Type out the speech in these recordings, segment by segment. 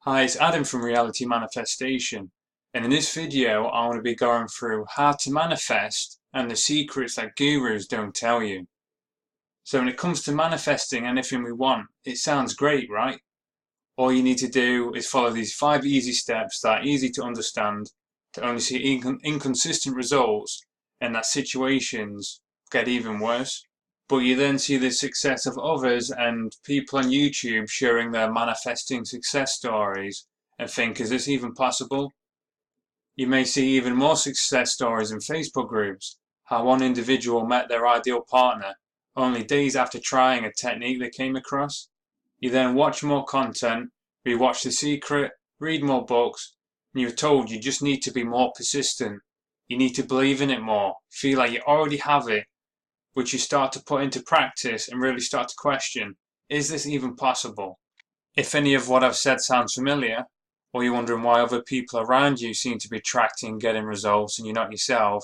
Hi, it's Adam from Reality Manifestation, and in this video I want to be going through how to manifest and the secrets that gurus don't tell you. So when it comes to manifesting anything we want, it sounds great, right? All you need to do is follow these 5 easy steps that are easy to understand to only see inconsistent results and that situations get even worse. But you then see the success of others and people on YouTube sharing their manifesting success stories and think, is this even possible? You may see even more success stories in Facebook groups, how one individual met their ideal partner only days after trying a technique they came across. You then watch more content, rewatch The Secret, read more books, and you're told you just need to be more persistent. You need to believe in it more, feel like you already have it, which you start to put into practice and really start to question, is this even possible? If any of what I've said sounds familiar, or you're wondering why other people around you seem to be attracting and getting results and you're not yourself,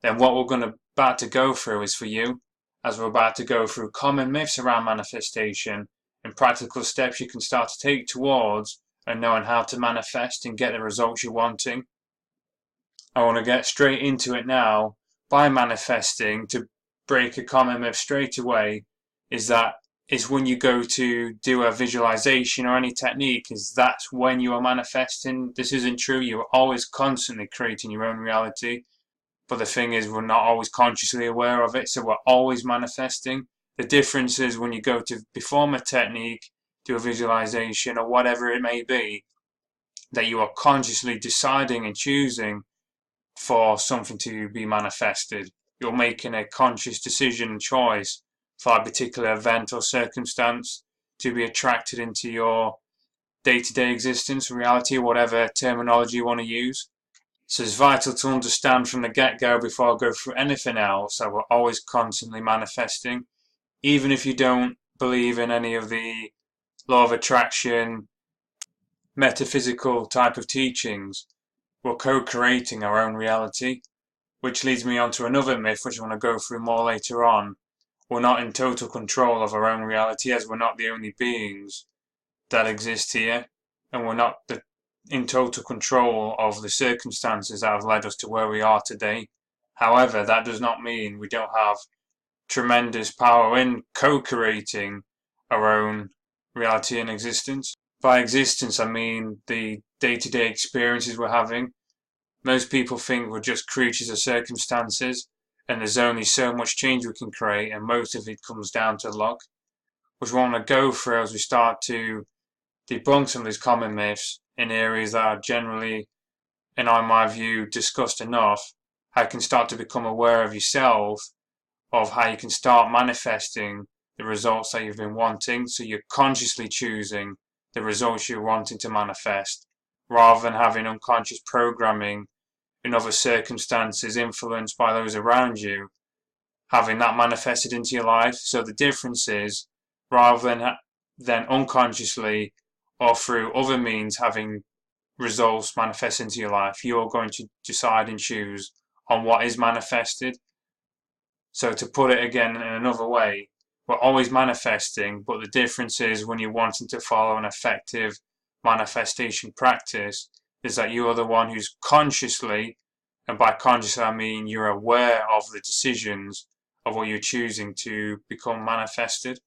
then what we're about to go through is for you, as we're about to go through common myths around manifestation and practical steps you can start to take towards and knowing how to manifest and get the results you're wanting. I want to get straight into it now by manifesting. To break a common myth straight away is that it's when you go to do a visualization or any technique, is that's when you are manifesting. This isn't true. You're always constantly creating your own reality. But the thing is, we're not always consciously aware of it, so we're always manifesting. The difference is when you go to perform a technique, do a visualization or whatever it may be, that you are consciously deciding and choosing for something to be manifested. You're making a conscious decision and choice for a particular event or circumstance to be attracted into your day-to-day existence, reality, whatever terminology you want to use. So it's vital to understand from the get-go before I go through anything else that we're always constantly manifesting. Even if you don't believe in any of the law of attraction, metaphysical type of teachings, we're co-creating our own reality, which leads me on to another myth which I want to go through more later on. We're not in total control of our own reality, as we're not the only beings that exist here, and we're not in total control of the circumstances that have led us to where we are today. However, that does not mean we don't have tremendous power in co-creating our own reality and existence. By existence, I mean the day-to-day experiences we're having. Most people think we're just creatures of circumstances, and there's only so much change we can create, and most of it comes down to luck, which we want to go through as we start to debunk some of these common myths in areas that are generally, in my view, discussed enough. How you can start to become aware of yourself, of how you can start manifesting the results that you've been wanting, so you're consciously choosing the results you're wanting to manifest, rather than having unconscious programming in other circumstances influenced by those around you, having that manifested into your life. So the difference is, rather than unconsciously or through other means having results manifest into your life, you're going to decide and choose on what is manifested. So to put it again in another way, we're always manifesting, but the difference is when you're wanting to follow an effective manifestation practice is that you are the one who's consciously, and by conscious I mean you're aware of the decisions of what you're choosing to become manifested.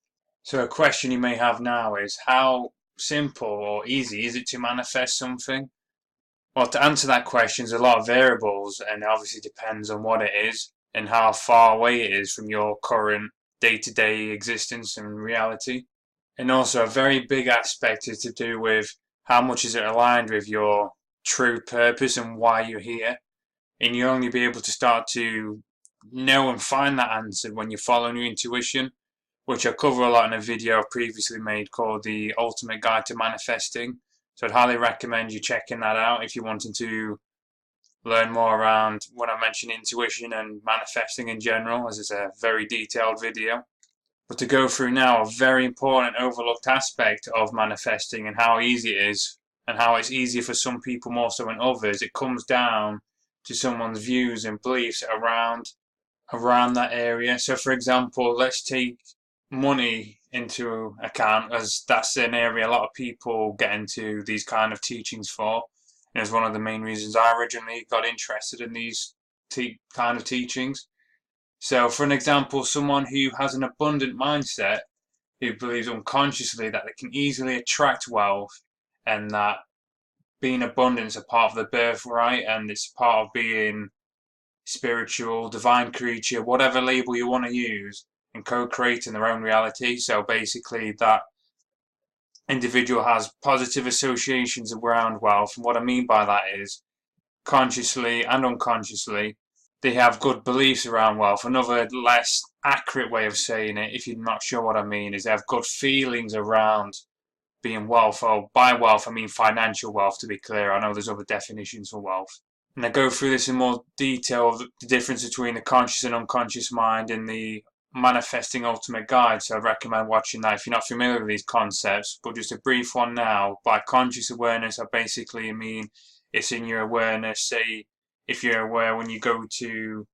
So a question you may have now is, how simple or easy is it to manifest something? Well, to answer that question, there's a lot of variables, and it obviously depends on what it is and how far away it is from your current day-to-day existence and reality. And also a very big aspect is to do with how much is it aligned with your true purpose and why you're here. And you only be able to start to know and find that answer when you're following your intuition, which I cover a lot in a video I've previously made called The Ultimate Guide to Manifesting. So I'd highly recommend you checking that out if you're wanting to learn more around when I mention intuition and manifesting in general, as it's a very detailed video. But to go through now a very important overlooked aspect of manifesting and how easy it is, and how it's easier for some people more so than others, it comes down to someone's views and beliefs around that area. So for example, let's take money into account, as that's an area a lot of people get into these kind of teachings for. And it's one of the main reasons I originally got interested in these kind of teachings. So, for an example, someone who has an abundant mindset, who believes unconsciously that they can easily attract wealth and that being abundant is a part of the birthright and it's part of being spiritual, divine creature, whatever label you want to use, and co-creating their own reality. So basically, that individual has positive associations around wealth. And what I mean by that is, consciously and unconsciously, they have good beliefs around wealth. Another less accurate way of saying it, if you're not sure what I mean, is they have good feelings around being wealth. Or by wealth, I mean financial wealth, to be clear. I know there's other definitions for wealth. And I go through this in more detail, the difference between the conscious and unconscious mind in the Manifesting Ultimate Guide. So I recommend watching that if you're not familiar with these concepts. But just a brief one now. By conscious awareness, I basically mean it's in your awareness. Say, if you're aware when you go to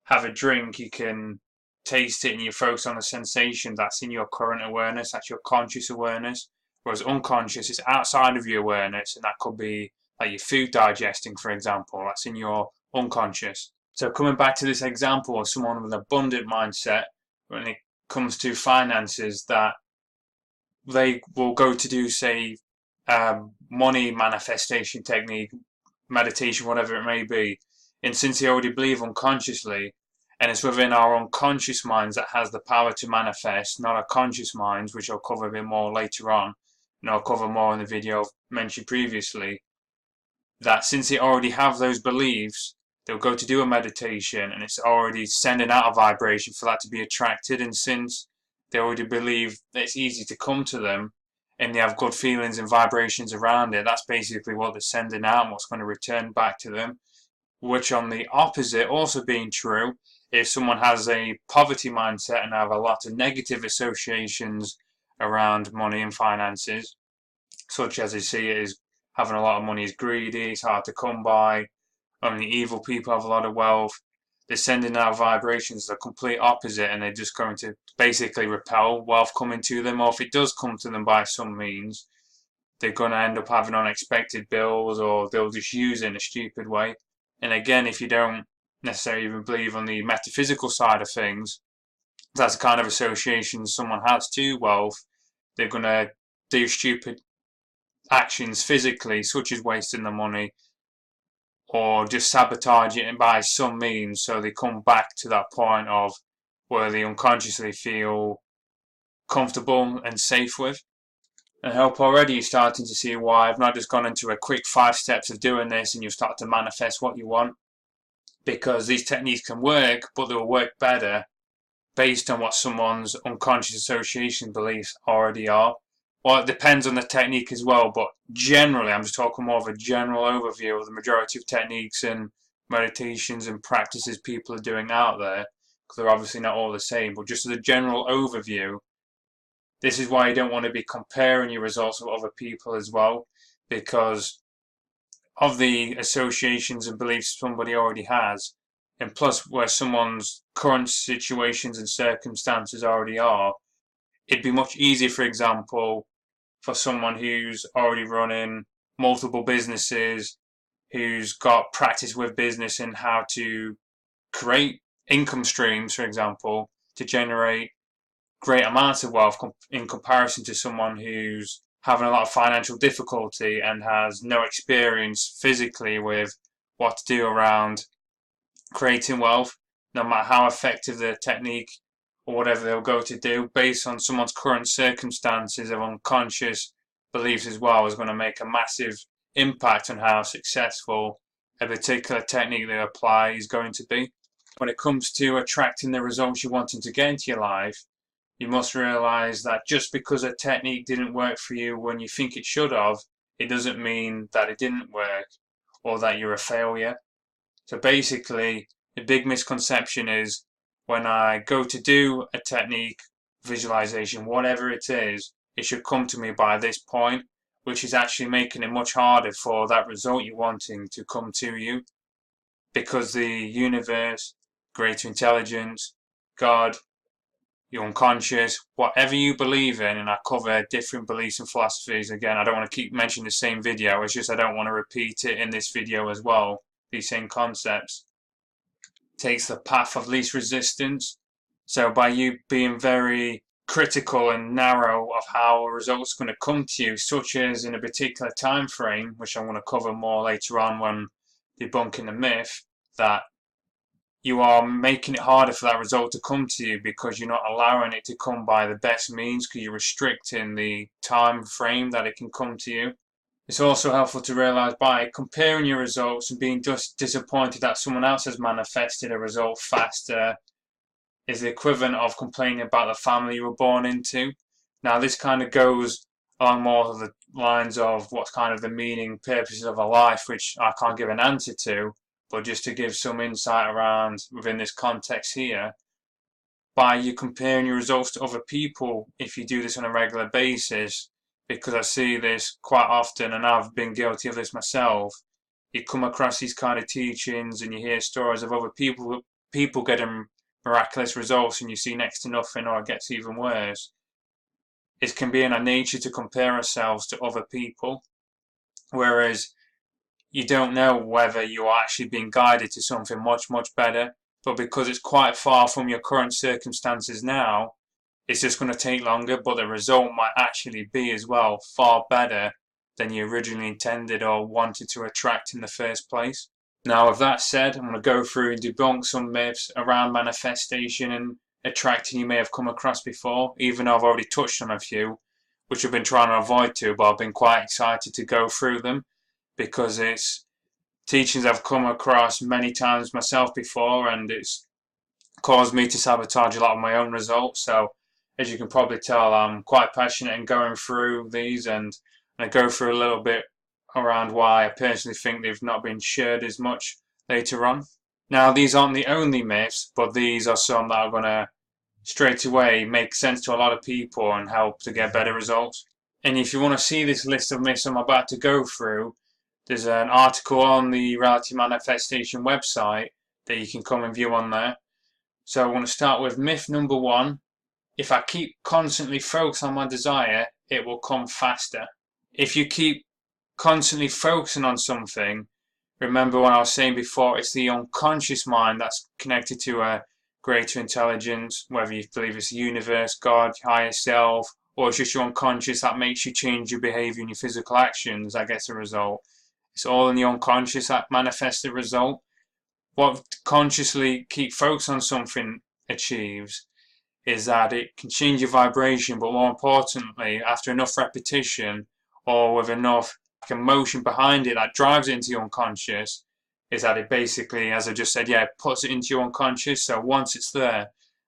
have a drink, you can taste it and you focus on the sensation. That's in your current awareness. That's your conscious awareness. Whereas unconscious is outside of your awareness, and that could be like your food digesting, for example. That's in your unconscious. So coming back to this example of someone with an abundant mindset when it comes to finances, that they will go to do, say, money manifestation technique, meditation, whatever it may be, and since they already believe unconsciously, and it's within our unconscious minds that has the power to manifest, not our conscious minds, which I'll cover a bit more later on, and I'll cover more in the video mentioned previously, that since they already have those beliefs, they'll go to do a meditation and it's already sending out a vibration for that to be attracted. And since they already believe that it's easy to come to them and they have good feelings and vibrations around it, that's basically what they're sending out and what's going to return back to them. Which, on the opposite, also being true, if someone has a poverty mindset and have a lot of negative associations around money and finances, such as they see it as having a lot of money is greedy, it's hard to come by, only evil people have a lot of wealth, they're sending out vibrations the complete opposite, and they're just going to basically repel wealth coming to them. Or if it does come to them by some means, they're going to end up having unexpected bills, or they'll just use it in a stupid way. And again, if you don't necessarily even believe on the metaphysical side of things, that's the kind of association someone has to wealth. They're going to do stupid actions physically, such as wasting the money, or just sabotage it by some means, so they come back to that point of where they unconsciously feel comfortable and safe with. And I hope already you're starting to see why I've not just gone into a quick 5 steps of doing this and you start to manifest what you want, because these techniques can work, but they'll work better based on what someone's unconscious association beliefs already are. Well, it depends on the technique as well, but generally, I'm just talking more of a general overview of the majority of techniques and meditations and practices people are doing out there, because they're obviously not all the same, but just as a general overview, this is why you don't want to be comparing your results with other people as well, because of the associations and beliefs somebody already has, and plus where someone's current situations and circumstances already are. It'd be much easier, for example, for someone who's already running multiple businesses, who's got practice with business and how to create income streams, for example, to generate great amounts of wealth in comparison to someone who's having a lot of financial difficulty and has no experience physically with what to do around creating wealth, no matter how effective the technique or whatever they'll go to do, based on someone's current circumstances of unconscious beliefs as well, is going to make a massive impact on how successful a particular technique they apply is going to be. When it comes to attracting the results you're wanting to get into your life, you must realize that just because a technique didn't work for you when you think it should have, it doesn't mean that it didn't work or that you're a failure. So basically, the big misconception is when I go to do a technique, visualization, whatever it is, it should come to me by this point, which is actually making it much harder for that result you're wanting to come to you, because the universe, greater intelligence, God, your unconscious, whatever you believe in, and I cover different beliefs and philosophies. Again, I don't want to keep mentioning the same video, it's just I don't want to repeat it in this video as well, these same concepts. Takes the path of least resistance. So by you being very critical and narrow of how a result's going to come to you, such as in a particular time frame, which I want to cover more later on when debunking the myth, that you are making it harder for that result to come to you because you're not allowing it to come by the best means, because you're restricting the time frame that it can come to you. It's also helpful to realise by comparing your results and being just disappointed that someone else has manifested a result faster is the equivalent of complaining about the family you were born into. Now this kind of goes along more of the lines of what's kind of the meaning, purposes of a life, which I can't give an answer to, but just to give some insight around within this context here. By you comparing your results to other people, if you do this on a regular basis, because I see this quite often and I've been guilty of this myself, you come across these kind of teachings and you hear stories of other people getting miraculous results and you see next to nothing or it gets even worse. It can be in our nature to compare ourselves to other people, whereas you don't know whether you're actually being guided to something much, much better, but because it's quite far from your current circumstances now, it's just going to take longer, but the result might actually be as well far better than you originally intended or wanted to attract in the first place. Now, with that said, I'm going to go through and debunk some myths around manifestation and attracting you may have come across before, even though I've already touched on a few, which I've been trying to avoid to, but I've been quite excited to go through them because it's teachings I've come across many times myself before, and it's caused me to sabotage a lot of my own results. So as you can probably tell, I'm quite passionate in going through these, and I go through a little bit around why I personally think they've not been shared as much later on. Now, these aren't the only myths, but these are some that are going to straight away make sense to a lot of people and help to get better results. And if you want to see this list of myths I'm about to go through, there's an article on the Reality Manifestation website that you can come and view on there. So I want to start with myth number 1. If I keep constantly focused on my desire, it will come faster. If you keep constantly focusing on something, remember what I was saying before, it's the unconscious mind that's connected to a greater intelligence, whether you believe it's the universe, God, higher self, or it's just your unconscious that makes you change your behavior and your physical actions that gets a result. It's all in the unconscious that manifests the result. What consciously keep focused on something achieves is that it can change your vibration, but more importantly, after enough repetition or with enough emotion behind it that drives it into your unconscious, is that it basically, as I just said, puts it into your unconscious. So once it's there,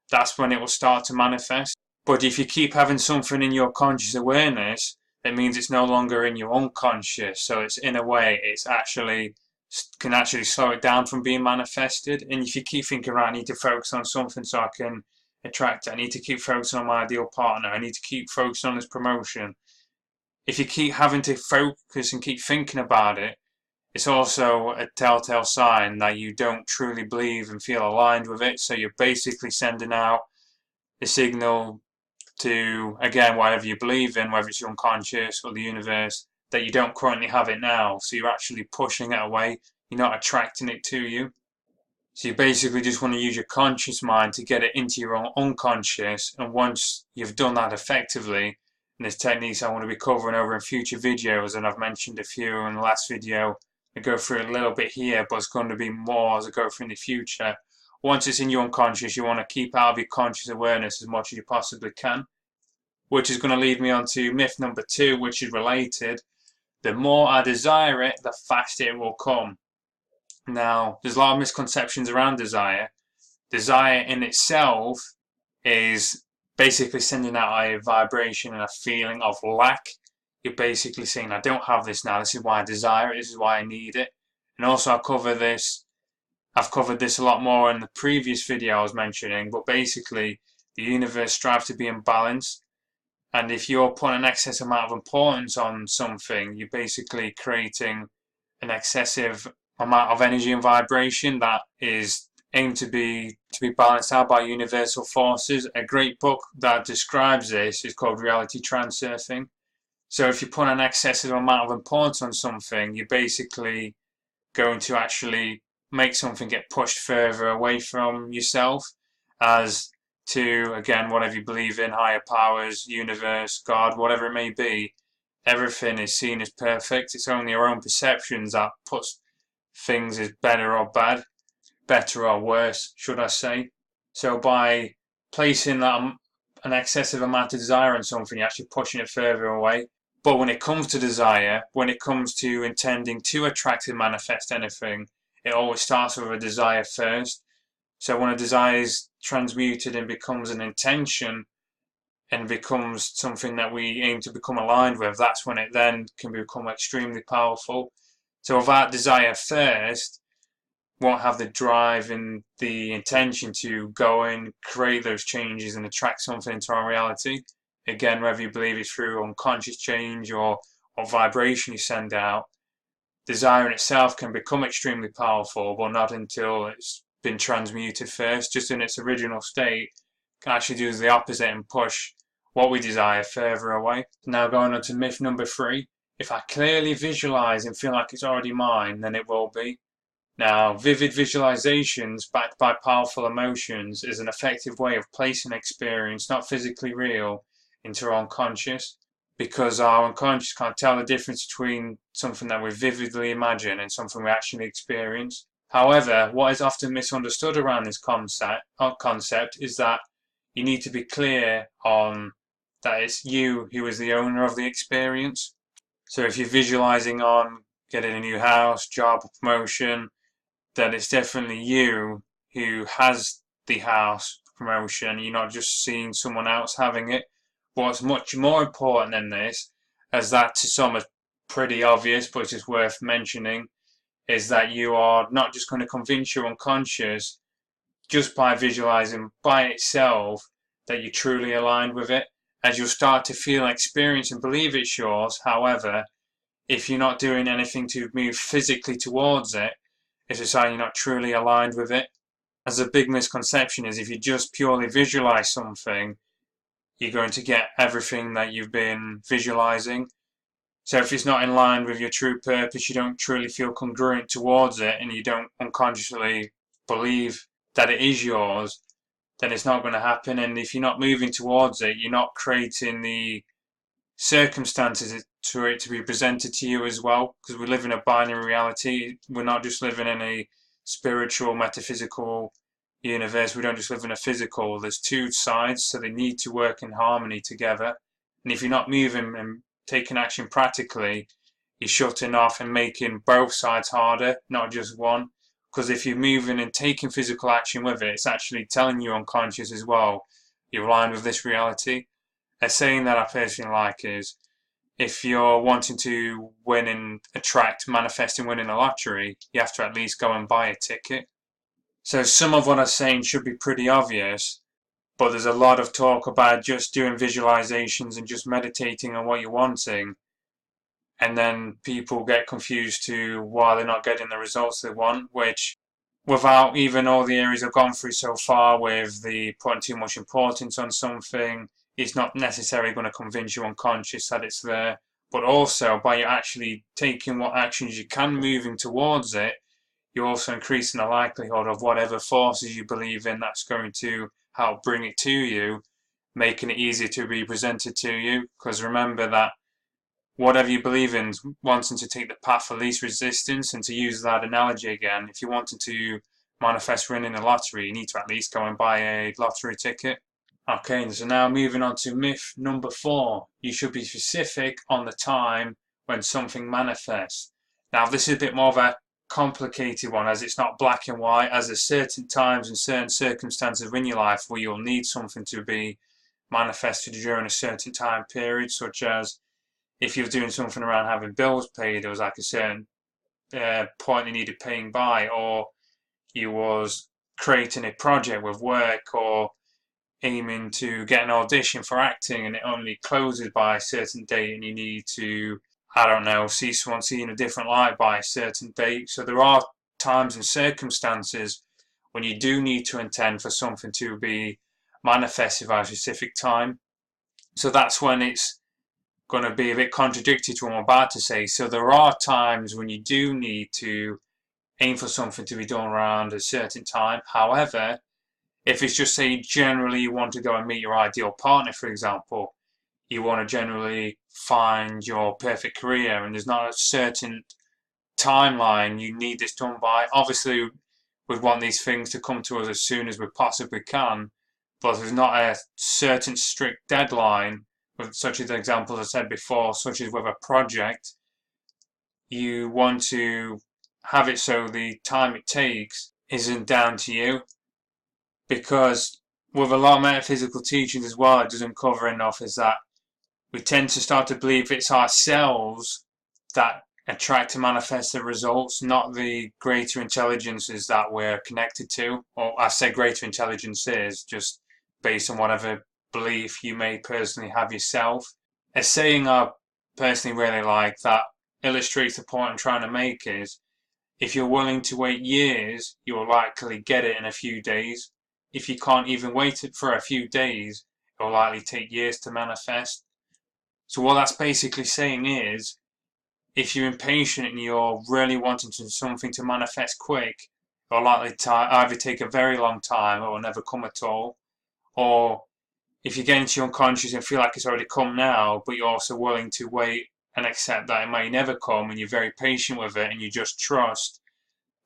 that's when it will start to manifest. But if you keep having something in your conscious awareness, it means it's no longer in your unconscious. So it's, in a way, it's actually can actually slow it down from being manifested. And if you keep thinking, right, I need to focus on something so I can attract it, I need to keep focusing on my ideal partner, I need to keep focusing on this promotion. If you keep having to focus and keep thinking about it, it's also a telltale sign that you don't truly believe and feel aligned with it. So you're basically sending out the signal to, again, whatever you believe in, whether it's your unconscious or the universe, that you don't currently have it now. So you're actually pushing it away. You're not attracting it to you. So you basically just want to use your conscious mind to get it into your own unconscious. And once you've done that effectively, and there's techniques I want to be covering over in future videos, and I've mentioned a few in the last video, I go through a little bit here, but it's going to be more as I go through in the future. Once it's in your unconscious, you want to keep out of your conscious awareness as much as you possibly can, which is going to lead me on to myth number 2, which is related. The more I desire it, the faster it will come. Now, there's a lot of misconceptions around desire. Desire in itself is basically sending out a vibration and a feeling of lack. You're basically saying, I don't have this now, this is why I desire it, this is why I need it. And also I've covered this a lot more in the previous video I was mentioning, but basically the universe strives to be in balance. And if you're putting an excess amount of importance on something, you're basically creating an excessive amount of energy and vibration that is aim to be balanced out by universal forces. A great book that describes this is called Reality Transurfing. So if you put an excessive amount of importance on something, you're basically going to actually make something get pushed further away from yourself, as to, again, whatever you believe in, higher powers, universe, God, whatever it may be, everything is seen as perfect. It's only our own perceptions that puts things as better or bad, better or worse, should I say. So by placing that an excessive amount of desire on something, you're actually pushing it further away. But when it comes to desire, when it comes to intending to attract and manifest anything, it always starts with a desire first. So when a desire is transmuted and becomes an intention and becomes something that we aim to become aligned with, that's when it then can become extremely powerful. So without desire first, won't have the drive and the intention to go and create those changes and attract something into our reality. Again, whether you believe it's through unconscious change or vibration you send out, desire in itself can become extremely powerful, but not until it's been transmuted first. Just in its original state, can actually do the opposite and push what we desire further away. Now going on to myth number 3. If I clearly visualize and feel like it's already mine, then it will be. Now, vivid visualizations backed by powerful emotions is an effective way of placing experience not physically real into our unconscious, because our unconscious can't tell the difference between something that we vividly imagine and something we actually experience. However, what is often misunderstood around this concept is that you need to be clear on that it's you who is the owner of the experience. So if you're visualizing on getting a new house, job, promotion, that it's definitely you who has the house, promotion. You're not just seeing someone else having it. What's much more important than this, as that to some is pretty obvious, but it's just worth mentioning, is that you are not just going to convince your unconscious just by visualizing by itself that you're truly aligned with it, as you'll start to feel, experience, and believe it's yours. However, if you're not doing anything to move physically towards it, it's a sign you're not truly aligned with it. As a big misconception is, if you just purely visualize something, you're going to get everything that you've been visualizing. So if it's not in line with your true purpose, you don't truly feel congruent towards it, and you don't unconsciously believe that it is yours, then it's not going to happen. And if you're not moving towards it, you're not creating the circumstances for it to be presented to you as well, because we live in a binary reality. We're not just living in a spiritual, metaphysical universe. We don't just live in a physical. There's two sides, so they need to work in harmony together. And if you're not moving and taking action practically, you're shutting off and making both sides harder, not just one. Because if you're moving and taking physical action with it, it's actually telling your unconscious as well, you're aligned with this reality. A saying that I personally like is, if you're wanting to win and attract, manifest and win in the lottery, you have to at least go and buy a ticket. So some of what I'm saying should be pretty obvious, but there's a lot of talk about just doing visualizations and just meditating on what you're wanting, and then people get confused to why they're not getting the results they want, which, without even all the areas I've gone through so far with the putting too much importance on something, it's not necessarily going to convince you unconscious that it's there. But also, by you actually taking what actions you can moving towards it, you're also increasing the likelihood of whatever forces you believe in that's going to help bring it to you, making it easier to be presented to you. Because remember that whatever you believe in, wanting to take the path of least resistance, and to use that analogy again, if you wanted to manifest winning a lottery, you need to at least go and buy a lottery ticket. Okay, so now moving on to myth number 4. You should be specific on the time when something manifests. Now this is a bit more of a complicated one, as it's not black and white, as there's certain times and certain circumstances in your life where you'll need something to be manifested during a certain time period, such as if you're doing something around having bills paid, there was like a certain point you needed paying by, or you was creating a project with work, or aiming to get an audition for acting and it only closes by a certain date and you need to, I don't know, see someone seeing a different light by a certain date. So there are times and circumstances when you do need to intend for something to be manifested by a specific time. So that's when it's going to be a bit contradictory to what I'm about to say. So there are times when you do need to aim for something to be done around a certain time. However, if it's just say generally you want to go and meet your ideal partner, for example, you want to generally find your perfect career and there's not a certain timeline you need this done by. Obviously, we want these things to come to us as soon as we possibly can, but there's not a certain strict deadline, with such as the examples I said before, such as with a project. You want to have it so the time it takes isn't down to you, because with a lot of metaphysical teachings as well, it doesn't cover enough, is that we tend to start to believe it's ourselves that attract to manifest the results, not the greater intelligences that we're connected to. Or I say greater intelligences just based on whatever belief you may personally have yourself. A saying I personally really like that illustrates the point I'm trying to make is, if you're willing to wait years, you'll likely get it in a few days. If you can't even wait it for a few days, it'll likely take years to manifest. So what that's basically saying is, if you're impatient and you're really wanting something to manifest quick, it'll likely either take a very long time or never come at all. Or if you get into your unconscious and feel like it's already come now, but you're also willing to wait and accept that it may never come, and you're very patient with it and you just trust,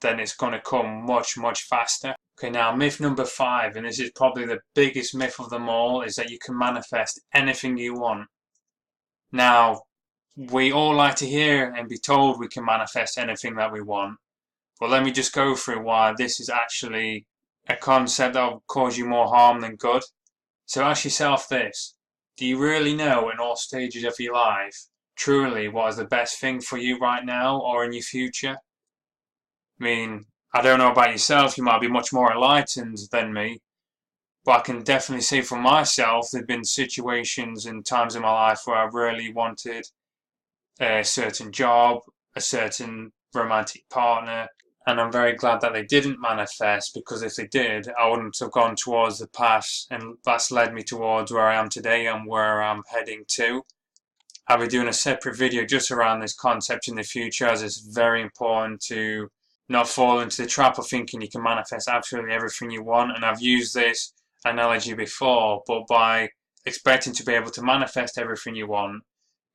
then it's going to come much, much faster. Okay, now myth number 5, and this is probably the biggest myth of them all, is that you can manifest anything you want. Now, we all like to hear and be told we can manifest anything that we want, but let me just go through why this is actually a concept that will cause you more harm than good. So ask yourself this: do you really know in all stages of your life truly what is the best thing for you right now or in your future? I mean, I don't know about yourself, you might be much more enlightened than me, but I can definitely say for myself, there have been situations and times in my life where I really wanted a certain job, a certain romantic partner, and I'm very glad that they didn't manifest, because if they did, I wouldn't have gone towards the path, and that's led me towards where I am today and where I'm heading to. I'll be doing a separate video just around this concept in the future, as it's very important to not fall into the trap of thinking you can manifest absolutely everything you want. And I've used this analogy before, but by expecting to be able to manifest everything you want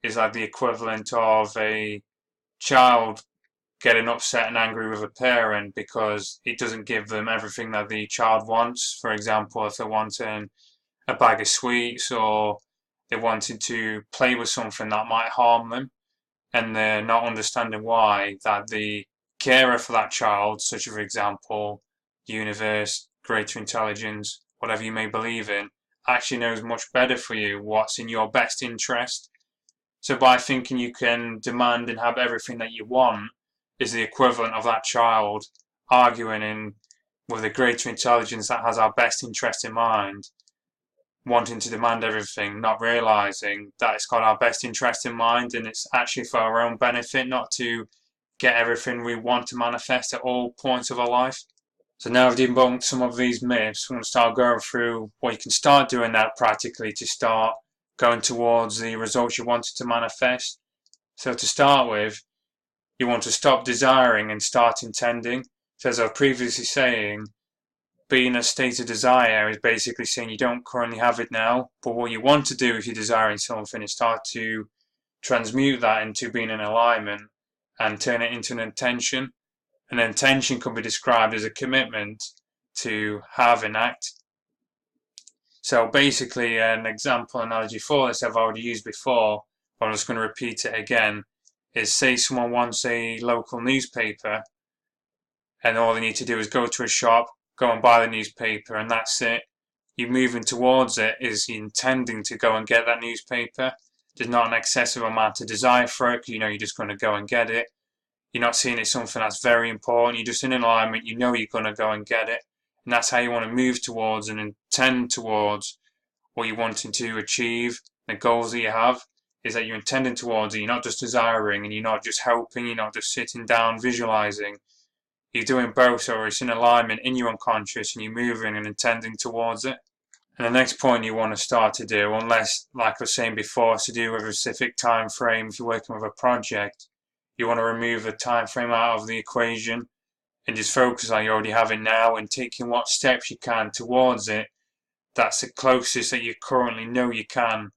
is like the equivalent of a child getting upset and angry with a parent because it doesn't give them everything that the child wants. For example, if they're wanting a bag of sweets, or they wanted to play with something that might harm them, and they're not understanding why, that the carer for that child, such as, for example, universe, greater intelligence, whatever you may believe in, actually knows much better for you what's in your best interest. So by thinking you can demand and have everything that you want is the equivalent of that child arguing with a greater intelligence that has our best interest in mind, wanting to demand everything, not realizing that it's got our best interest in mind and it's actually for our own benefit, not to get everything we want to manifest at all points of our life. So now I've debunked some of these myths, we're going to start going through what you can start doing now practically to start going towards the results you wanted to manifest. So to start with, you want to stop desiring and start intending. So as I was previously saying, being a state of desire is basically saying you don't currently have it now, but what you want to do if you're desiring something is start to transmute that into being in alignment and turn it into an intention. An intention can be described as a commitment to have and act. So basically, an example analogy for this I've already used before, but I'm just going to repeat it again, is say someone wants a local newspaper and all they need to do is go to a shop, go and buy the newspaper, and that's it. You moving towards it is intending to go and get that newspaper. There's not an excessive amount of desire for it, because you know you're just going to go and get it. You're not seeing it as something that's very important. You're just in alignment. You know you're going to go and get it. And that's how you want to move towards and intend towards what you're wanting to achieve. The goals that you have is that you're intending towards it. You're not just desiring, and you're not just hoping. You're not just sitting down visualizing. You're doing both, so it's in alignment in your unconscious and you're moving and intending towards it. And the next point you want to start to do, unless, like I was saying before, it's to do with a specific time frame, if you're working with a project, you want to remove the time frame out of the equation and just focus on you already have it now and taking what steps you can towards it. That's the closest that you currently know you can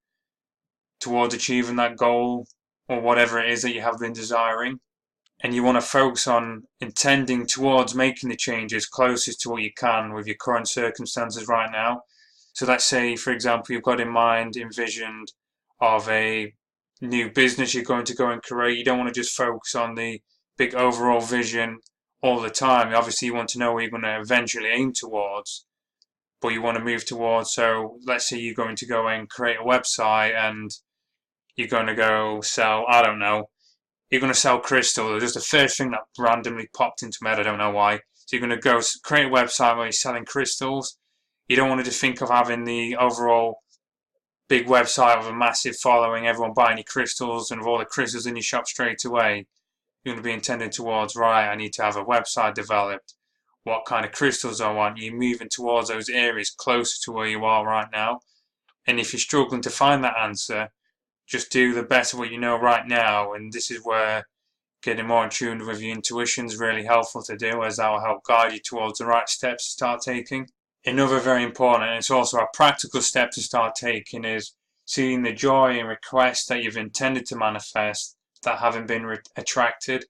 towards achieving that goal or whatever it is that you have been desiring. And you want to focus on intending towards making the changes closest to what you can with your current circumstances right now. So let's say, for example, you've got in mind, envisioned of a new business you're going to go and create. You don't want to just focus on the big overall vision all the time. Obviously, you want to know where you're going to eventually aim towards, but you want to move towards. So let's say you're going to go and create a website and you're going to go sell, I don't know, you're going to sell crystals. Just the first thing that randomly popped into my head, I don't know why. So you're going to go create a website where you're selling crystals. You don't want to just think of having the overall big website with a massive following, everyone buying your crystals and with all the crystals in your shop straight away. You're going to be intending towards, right, I need to have a website developed. What kind of crystals I want. You're moving towards those areas closer to where you are right now. And if you're struggling to find that answer, just do the best of what you know right now, and this is where getting more in tune with your intuition is really helpful to do, as that will help guide you towards the right steps to start taking. Another very important, and it's also a practical step to start taking, is seeing the joy and requests that you've intended to manifest that haven't been attracted.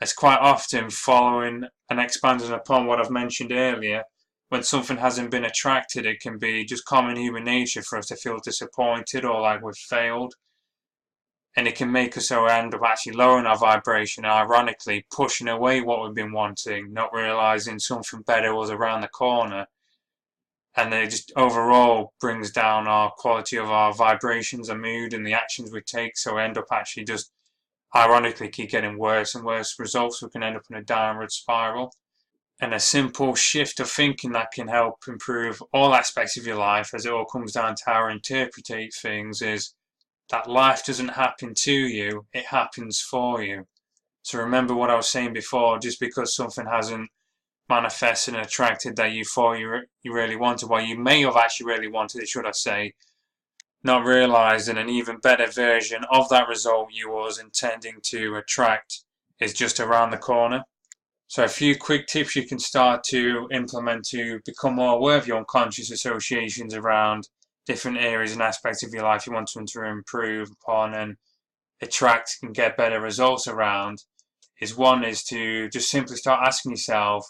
It's quite often following and expanding upon what I've mentioned earlier. When something hasn't been attracted, it can be just common human nature for us to feel disappointed or like we've failed. And it can make us so end up actually lowering our vibration, ironically pushing away what we've been wanting, not realizing something better was around the corner. And it just overall brings down our quality of our vibrations and mood and the actions we take, so we end up actually just ironically keep getting worse and worse results. We can end up in a downward spiral. And a simple shift of thinking that can help improve all aspects of your life, as it all comes down to how we interpret things, is that life doesn't happen to you, it happens for you. So remember what I was saying before, just because something hasn't manifested and attracted that you thought you really wanted, well, you may have actually really wanted it, should I say, not realizing an even better version of that result you was intending to attract is just around the corner. So a few quick tips you can start to implement to become more aware of your unconscious associations around different areas and aspects of your life you want to improve upon and attract and get better results around, is one is to just simply start asking yourself,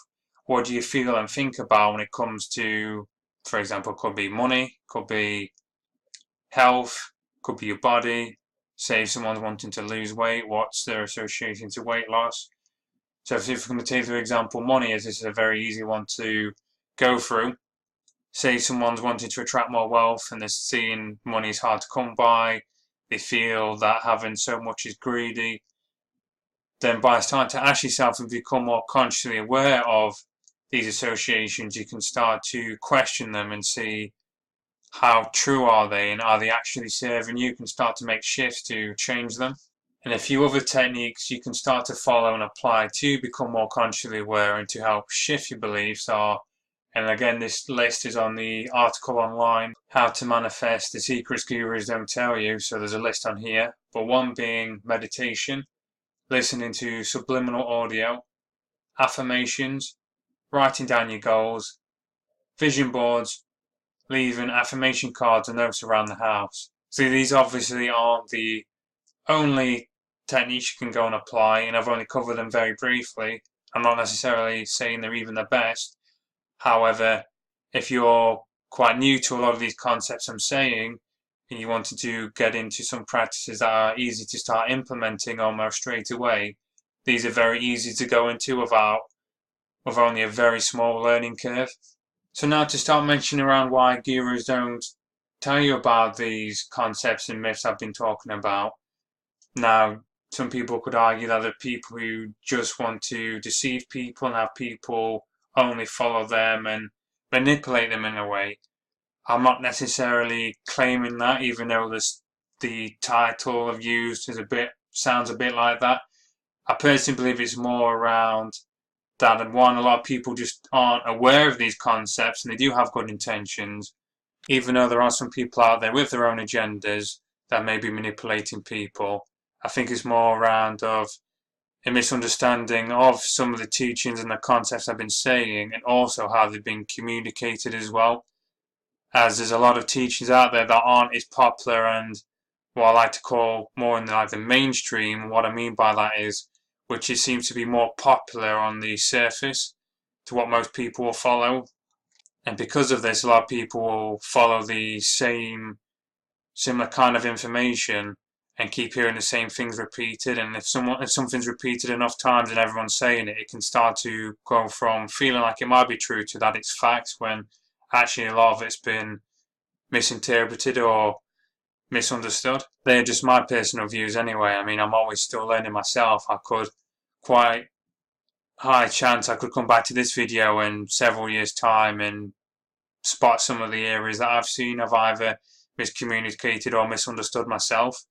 what do you feel and think about when it comes to, for example, could be money, could be health, could be your body. Say if someone's wanting to lose weight, what's their association to weight loss? So if we're going to take, for example, money, as this is a very easy one to go through. Say someone's wanting to attract more wealth and they're seeing money is hard to come by, they feel that having so much is greedy, then by starting to ask yourself and become more consciously aware of these associations, you can start to question them and see how true are they and are they actually serving you. You can start to make shifts to change them. And a few other techniques you can start to follow and apply to become more consciously aware and to help shift your beliefs are, and again, this list is on the article online, How to Manifest, the Secrets Gurus Don't Tell You. So there's a list on here. But one being meditation, listening to subliminal audio, affirmations, writing down your goals, vision boards, leaving affirmation cards and notes around the house. So these obviously aren't the only techniques you can go and apply, and I've only covered them very briefly. I'm not necessarily saying they're even the best. However, if you're quite new to a lot of these concepts I'm saying, and you wanted to get into some practices that are easy to start implementing almost straight away, these are very easy to go into with only a very small learning curve. So now to start mentioning around why gurus don't tell you about these concepts and myths I've been talking about. Now, some people could argue that the people who just want to deceive people and have people only follow them and manipulate them in a way. I'm not necessarily claiming that, even though the title I've used is sounds a bit like that. I personally believe it's more around that one, a lot of people just aren't aware of these concepts, and they do have good intentions, even though there are some people out there with their own agendas that may be manipulating people. I think it's more around of a misunderstanding of some of the teachings and the concepts I've been saying, and also how they've been communicated as well. As there's a lot of teachings out there that aren't as popular and what I like to call more in the mainstream. What I mean by that is, which it seems to be more popular on the surface to what most people will follow. And because of this, a lot of people will follow the similar kind of information and keep hearing the same things repeated. And if something's repeated enough times and everyone's saying it, it can start to go from feeling like it might be true to that it's facts, when actually a lot of it's been misinterpreted or misunderstood. They're just my personal views anyway. I mean, I'm always still learning myself. I could quite high chance I could come back to this video in several years' time and spot some of the areas that I've seen I've either miscommunicated or misunderstood myself.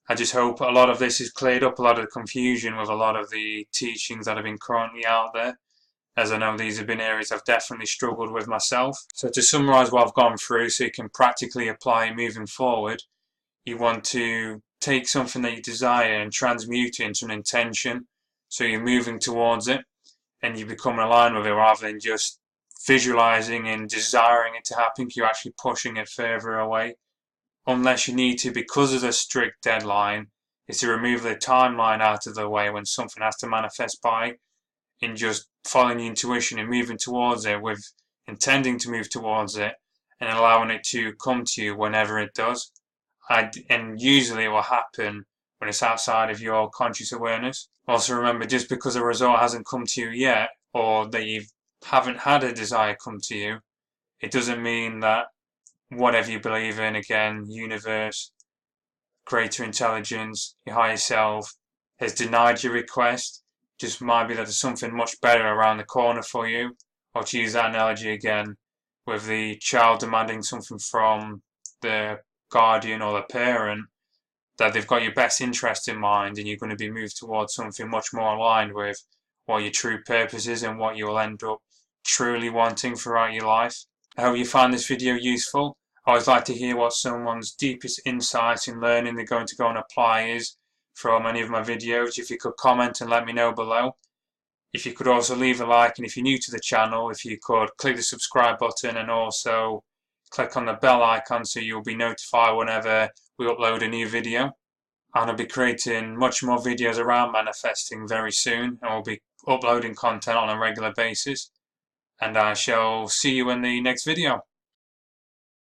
I just hope a lot of this is cleared up, a lot of the confusion with a lot of the teachings that have been currently out there, as I know these have been areas I've definitely struggled with myself. So to summarise what I've gone through so you can practically apply it moving forward, you want to take something that you desire and transmute it into an intention, so you're moving towards it and you become aligned with it rather than just visualising and desiring it to happen. You're actually pushing it further away, unless you need to because of the strict deadline, is to remove the timeline out of the way when something has to manifest by, in just following your intuition and moving towards it with intending to move towards it and allowing it to come to you whenever it does. And usually it will happen when it's outside of your conscious awareness. Also remember, just because a result hasn't come to you yet, or that you haven't had a desire come to you, it doesn't mean that whatever you believe in, again, universe, greater intelligence, your higher self, has denied your request. Just might be that there's something much better around the corner for you. Or to use that analogy again, with the child demanding something from the guardian or the parent, that they've got your best interest in mind and you're going to be moved towards something much more aligned with what your true purpose is and what you'll end up truly wanting throughout your life. I hope you found this video useful. I always like to hear what someone's deepest insights in learning they're going to go and apply is from any of my videos. If you could comment and let me know below. If you could also leave a like, and if you're new to the channel, if you could click the subscribe button and also click on the bell icon so you'll be notified whenever we upload a new video. And I'll be creating much more videos around manifesting very soon, and we'll be uploading content on a regular basis. And I shall see you in the next video.